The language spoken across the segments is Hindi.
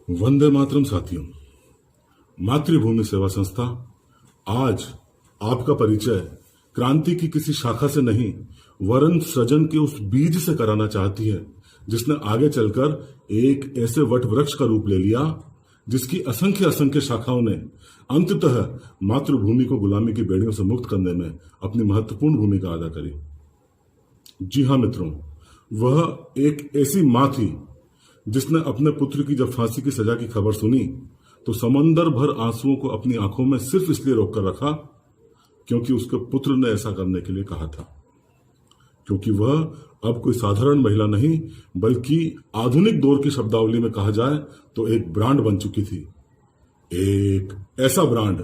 वंदे मातरम साथियों। मातृभूमि सेवा संस्था आज आपका परिचय क्रांति की किसी शाखा से नहीं वरन सृजन के उस बीज से कराना चाहती है जिसने आगे चलकर एक ऐसे वट वृक्ष का रूप ले लिया जिसकी असंख्य असंख्य शाखाओं ने अंततः मातृभूमि को गुलामी की बेड़ियों से मुक्त करने में अपनी महत्वपूर्ण भूमिका अदा करी। जी हाँ मित्रों, वह एक ऐसी मां थी जिसने अपने पुत्र की जब फांसी की सजा की खबर सुनी तो समंदर भर आंसुओं को अपनी आंखों में सिर्फ इसलिए रोककर रखा क्योंकि उसके पुत्र ने ऐसा करने के लिए कहा था। क्योंकि वह अब कोई साधारण महिला नहीं बल्कि आधुनिक दौर की शब्दावली में कहा जाए तो एक ब्रांड बन चुकी थी। एक ऐसा ब्रांड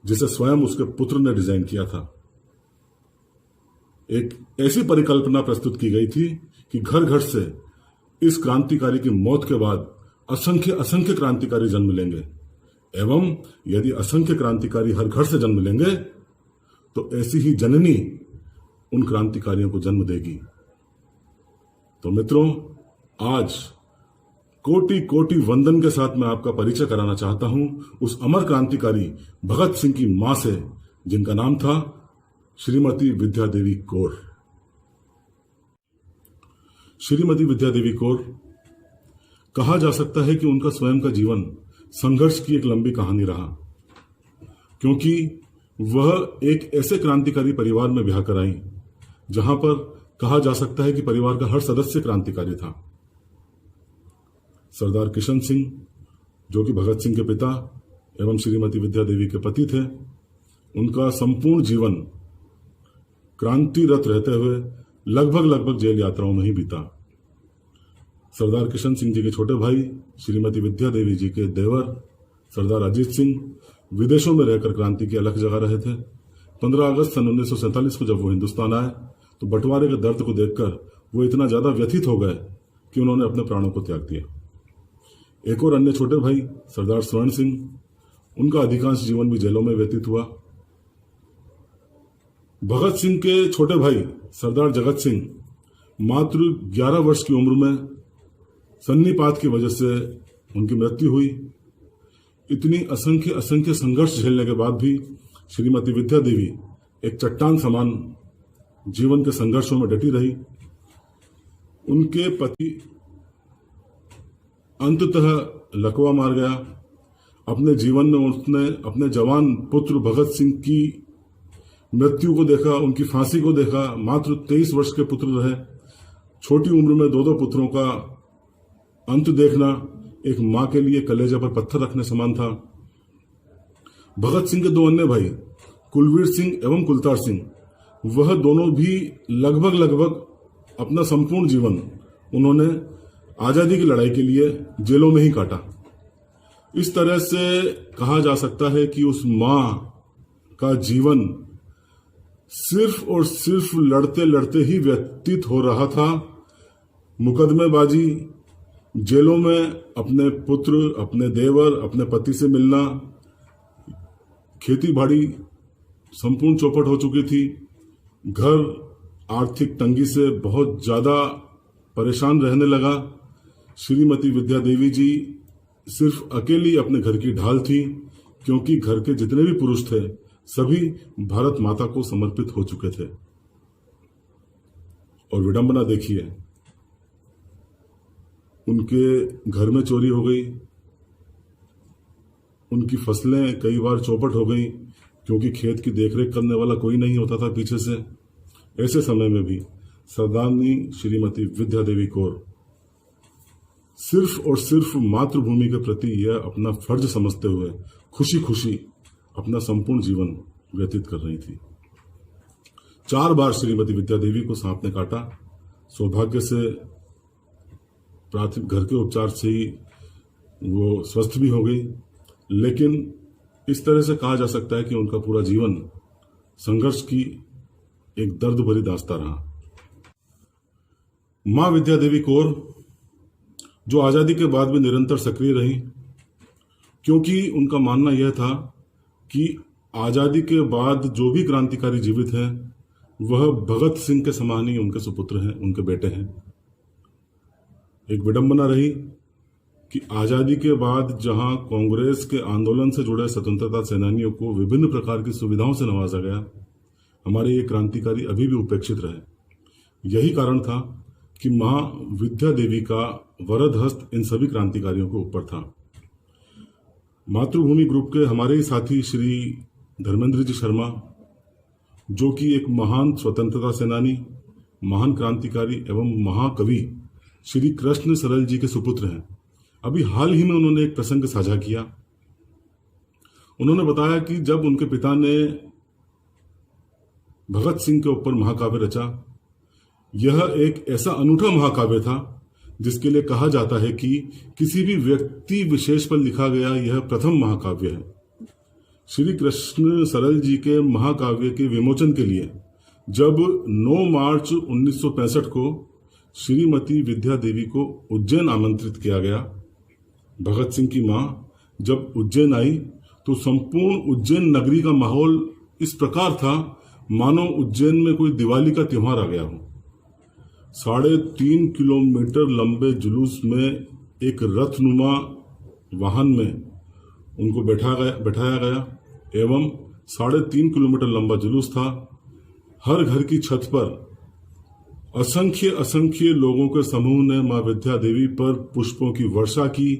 जिसे स्वयं उसके पुत्र ने डिजाइन किया था। एक ऐसी परिकल्पना प्रस्तुत की गई थी कि घर घर से इस क्रांतिकारी की मौत के बाद असंख्य असंख्य क्रांतिकारी जन्म लेंगे एवं यदि असंख्य क्रांतिकारी हर घर से जन्म लेंगे तो ऐसी ही जननी उन क्रांतिकारियों को जन्म देगी। तो मित्रों, आज कोटि कोटि वंदन के साथ मैं आपका परिचय कराना चाहता हूं उस अमर क्रांतिकारी भगत सिंह की मां से जिनका नाम था श्रीमती विद्या देवी कौर। श्रीमती विद्या देवी कौर, कहा जा सकता है कि उनका स्वयं का जीवन संघर्ष की एक लंबी कहानी रहा, क्योंकि वह एक ऐसे क्रांतिकारी परिवार में ब्याह कर आई जहां पर कहा जा सकता है कि परिवार का हर सदस्य क्रांतिकारी था। सरदार किशन सिंह, जो कि भगत सिंह के पिता एवं श्रीमती विद्या देवी के पति थे, उनका संपूर्ण जीवन क्रांतिरत रहते हुए लगभग जेल यात्राओं में ही बीता। सरदार किशन सिंह जी के छोटे भाई श्रीमती विद्या देवी जी के देवर सरदार अजीत सिंह विदेशों में रहकर क्रांति की अलख जगा रहे थे। 15 अगस्त सन 1947 को जब वो हिंदुस्तान आए तो बंटवारे के दर्द को देखकर वो इतना ज्यादा व्यथित हो गए कि उन्होंने अपने प्राणों को त्याग दिया। एक और अन्य छोटे भाई सरदार स्वर्ण सिंह, उनका अधिकांश जीवन भी जेलों में व्यतीत हुआ। भगत सिंह के छोटे भाई सरदार जगत सिंह मात्र 11 वर्ष की उम्र में सन्नीपात की वजह से उनकी मृत्यु हुई। इतनी असंख्य असंख्य संघर्ष झेलने के बाद भी श्रीमती विद्या देवी एक चट्टान समान जीवन के संघर्षों में डटी रही। उनके पति अंततः लकवा मार गया। अपने जीवन में उसने अपने जवान पुत्र भगत सिंह की मृत्यु को देखा, उनकी फांसी को देखा। मात्र 23 वर्ष के पुत्र रहे। छोटी उम्र में दो पुत्रों का अंत देखना एक मां के लिए कलेजे पर पत्थर रखने समान था। भगत सिंह के दो अन्य भाई कुलवीर सिंह एवं कुलतार सिंह, वह दोनों भी लगभग अपना संपूर्ण जीवन उन्होंने आजादी की लड़ाई के लिए जेलों में ही काटा। इस तरह से कहा जा सकता है कि उस मां का जीवन सिर्फ और सिर्फ लड़ते लड़ते ही व्यतीत हो रहा था। मुकदमेबाजी, जेलों में अपने पुत्र, अपने देवर, अपने पति से मिलना, खेती बाड़ी संपूर्ण चौपट हो चुकी थी। घर आर्थिक तंगी से बहुत ज्यादा परेशान रहने लगा। श्रीमती विद्या देवी जी सिर्फ अकेली अपने घर की ढाल थी, क्योंकि घर के जितने भी पुरुष थे सभी भारत माता को समर्पित हो चुके थे। और विडंबना देखिए, उनके घर में चोरी हो गई, उनकी फसलें कई बार चौपट हो गई क्योंकि खेत की देखरेख करने वाला कोई नहीं होता था पीछे से। ऐसे समय में भी सरदारनी श्रीमती विद्या देवी कौर सिर्फ और सिर्फ मातृभूमि के प्रति यह अपना फर्ज समझते हुए खुशी खुशी अपना संपूर्ण जीवन व्यतीत कर रही थी। 4 बार श्रीमती विद्या देवी को सांप ने काटा। सौभाग्य से प्राथमिक घर के उपचार से ही वो स्वस्थ भी हो गई, लेकिन इस तरह से कहा जा सकता है कि उनका पूरा जीवन संघर्ष की एक दर्द भरी दास्तां रहा। मां विद्या देवी कौर, जो आजादी के बाद भी निरंतर सक्रिय रही, क्योंकि उनका मानना यह था कि आजादी के बाद जो भी क्रांतिकारी जीवित हैं वह भगत सिंह के समान ही उनके सुपुत्र हैं, उनके बेटे हैं। एक विडंबना रही कि आजादी के बाद जहां कांग्रेस के आंदोलन से जुड़े स्वतंत्रता सेनानियों को विभिन्न प्रकार की सुविधाओं से नवाजा गया, हमारे ये क्रांतिकारी अभी भी उपेक्षित रहे। यही कारण था कि मां विद्या देवी का वरद हस्त इन सभी क्रांतिकारियों के ऊपर था। मातृभूमि ग्रुप के हमारे ही साथी श्री धर्मेंद्र जी शर्मा, जो कि एक महान स्वतंत्रता सेनानी, महान क्रांतिकारी एवं महाकवि श्री कृष्ण सरल जी के सुपुत्र हैं। अभी हाल ही में उन्होंने एक प्रसंग साझा किया। उन्होंने बताया कि जब उनके पिता ने भगत सिंह के ऊपर महाकाव्य रचा, यह एक ऐसा अनूठा महाकाव्य था जिसके लिए कहा जाता है कि किसी भी व्यक्ति विशेष पर लिखा गया यह प्रथम महाकाव्य है। श्री कृष्ण सरल जी के महाकाव्य के विमोचन के लिए जब 9 मार्च 1965 को श्रीमती विद्या देवी को उज्जैन आमंत्रित किया गया, भगत सिंह की मां जब उज्जैन आई तो संपूर्ण उज्जैन नगरी का माहौल इस प्रकार था मानो उज्जैन में कोई दिवाली का त्योहार आ गया हो। 3.5 किलोमीटर लंबे जुलूस में एक रथनुमा वाहन में उनको बैठाया गया एवं 3.5 किलोमीटर लंबा जुलूस था। हर घर की छत पर असंख्य लोगों के समूह ने मां विद्या देवी पर पुष्पों की वर्षा की।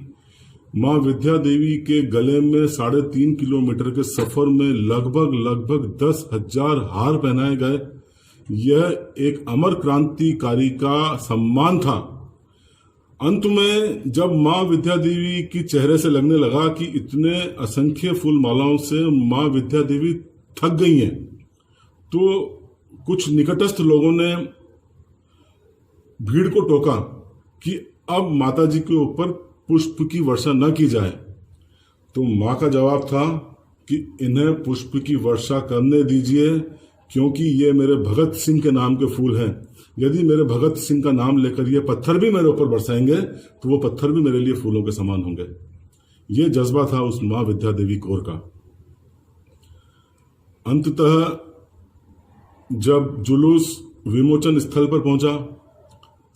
मां विद्या देवी के गले में 3.5 किलोमीटर के सफर में लगभग 10,000 हार पहनाए गए। यह एक अमर क्रांतिकारी का सम्मान था। अंत में जब मां विद्या देवी की चेहरे से लगने लगा कि इतने असंख्य फूल मालाओं से मां विद्या देवी थक गई हैं, तो कुछ निकटस्थ लोगों ने भीड़ को टोका कि अब माता जी के ऊपर पुष्प की वर्षा न की जाए। तो मां का जवाब था कि इन्हें पुष्प की वर्षा करने दीजिए, क्योंकि ये मेरे भगत सिंह के नाम के फूल हैं। यदि मेरे भगत सिंह का नाम लेकर ये पत्थर भी मेरे ऊपर बरसाएंगे तो वो पत्थर भी मेरे लिए फूलों के समान होंगे। ये जज्बा था उस मां विद्या देवी कौर का। अंततः जब जुलूस विमोचन स्थल पर पहुंचा,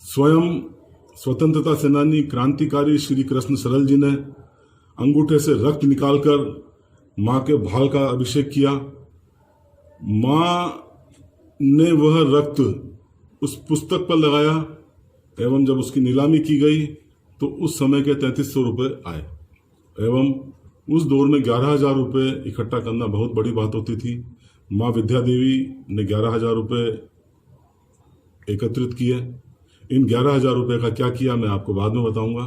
स्वयं स्वतंत्रता सेनानी क्रांतिकारी श्री कृष्ण सरल जी ने अंगूठे से रक्त निकालकर मां के भाल का अभिषेक किया। मां ने वह रक्त उस पुस्तक पर लगाया एवं जब उसकी नीलामी की गई तो उस समय के 3300 रुपये आए एवं उस दौर में 11,000 रुपये इकट्ठा करना बहुत बड़ी बात होती थी। मां विद्या देवी ने 11,000 रुपये एकत्रित किए। इन 11,000 रुपये का क्या किया मैं आपको बाद में बताऊंगा।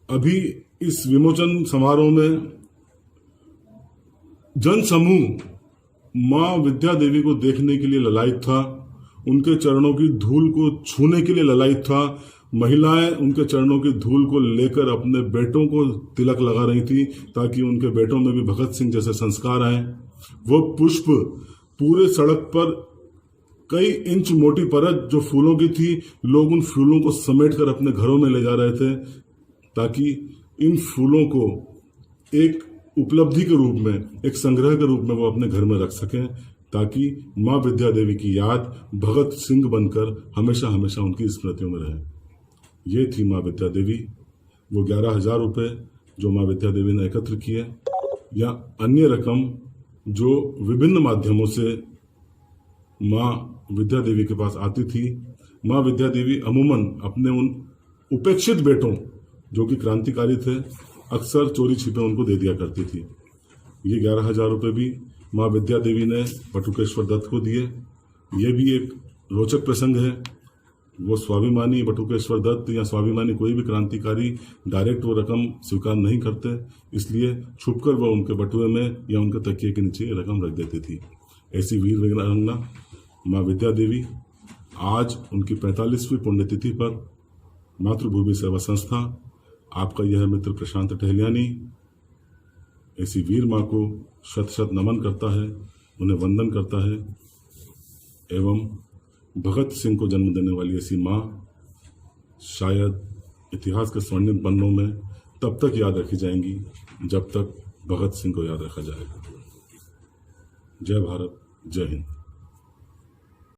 अभी इस विमोचन समारोह में जन समूह मां विद्या देवी को देखने के लिए ललायत था, उनके चरणों की धूल को छूने के लिए ललायत था। महिलाएं उनके चरणों की धूल को लेकर अपने बेटों को तिलक लगा रही थी ताकि उनके बेटों में भी भगत सिंह जैसे संस्कार आए। वो पुष्प पूरे सड़क पर कई इंच मोटी परत जो फूलों की थी, लोग उन फूलों को समेटकर अपने घरों में ले जा रहे थे ताकि इन फूलों को एक उपलब्धि के रूप में, एक संग्रह के रूप में वो अपने घर में रख सकें, ताकि मां विद्या देवी की याद भगत सिंह बनकर हमेशा हमेशा उनकी स्मृतियों में रहे। ये थी मां विद्या देवी। वो 11,000 रुपये जो मां विद्या देवी ने एकत्र किए या अन्य रकम जो विभिन्न माध्यमों से मां विद्या देवी के पास आती थी। मां विद्या देवी अमूमन अपने उन उपेक्षित बेटों जो कि क्रांतिकारी थे अक्सर चोरी छिपे उनको दे दिया करती थी। ये 11,000 रुपये भी मां विद्या देवी ने बटुकेश्वर दत्त को दिए। ये भी एक रोचक प्रसंग है। वो स्वाभिमानी बटुकेश्वर दत्त या स्वाभिमानी कोई भी क्रांतिकारी डायरेक्ट वो रकम स्वीकार नहीं करते, इसलिए छुपकर वह उनके बटुए में या उनके तकिए के नीचे रकम रख देती थी। ऐसी वीर वीरांगना मां विद्या देवी आज उनकी 45वीं पुण्यतिथि पर मातृभूमि सेवा संस्था, आपका यह मित्र प्रशांत टहलियानी ऐसी वीर मां को शत शत नमन करता है, उन्हें वंदन करता है एवं भगत सिंह को जन्म देने वाली ऐसी मां शायद इतिहास के स्वर्णिम पन्नों में तब तक याद रखी जाएंगी जब तक भगत सिंह को याद रखा जाएगा। जय भारत, जय हिंद।